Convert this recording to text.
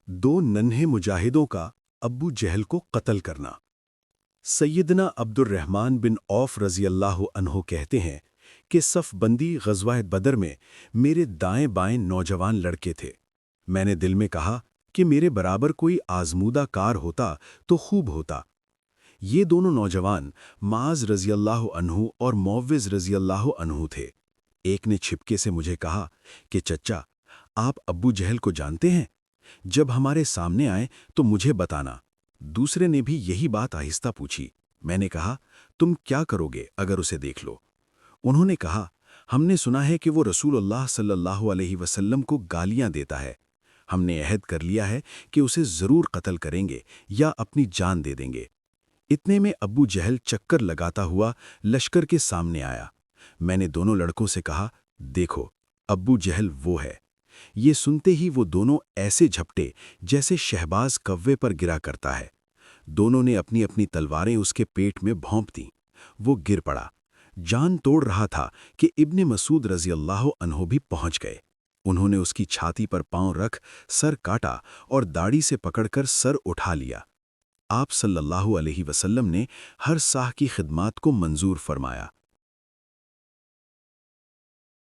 دو ننھے مجاہدوں کا ابو جہل کو قتل کرنا۔ سیدنا عبد الرحمن بن عوف رضی اللہ عنہ کہتے ہیں کہ صف بندی غزوہ بدر میں میرے دائیں بائیں نوجوان لڑکے تھے۔ میں نے دل میں کہا کہ میرے برابر کوئی آزمودہ کار ہوتا تو خوب ہوتا۔ یہ دونوں نوجوان معاذ رضی اللہ عنہ اور معوذ رضی اللہ عنہ تھے۔ ایک نے چھپکے سے مجھے کہا کہ چچا، آپ ابو جہل کو جانتے ہیں؟ جب ہمارے سامنے آئے تو مجھے بتانا۔ دوسرے نے بھی یہی بات آہستہ پوچھی۔ میں نے کہا، تم کیا کرو گے اگر اسے دیکھ لو؟ انہوں نے کہا، ہم نے سنا ہے کہ وہ رسول اللہ صلی اللہ علیہ وسلم کو گالیاں دیتا ہے۔ ہم نے عہد کر لیا ہے کہ اسے ضرور قتل کریں گے یا اپنی جان دے دیں گے۔ اتنے میں ابو جہل چکر لگاتا ہوا لشکر کے سامنے آیا۔ میں نے دونوں لڑکوں سے کہا، دیکھو، ابو جہل وہ ہے۔ یہ سنتے ہی وہ دونوں ایسے جھپٹے جیسے شہباز کوے پر گرا کرتا ہے۔ دونوں نے اپنی اپنی تلواریں اس کے پیٹ میں بھونپ دیں۔ وہ گر پڑا۔ جان توڑ رہا تھا کہ ابن مسعود رضی اللہ عنہ بھی پہنچ گئے۔ انہوں نے اس کی چھاتی پر پاؤں رکھ سر کاٹا اور داڑھی سے پکڑ کر سر اٹھا لیا۔ آپ صلی اللہ علیہ وسلم نے ہر ساہ کی خدمات کو منظور فرمایا۔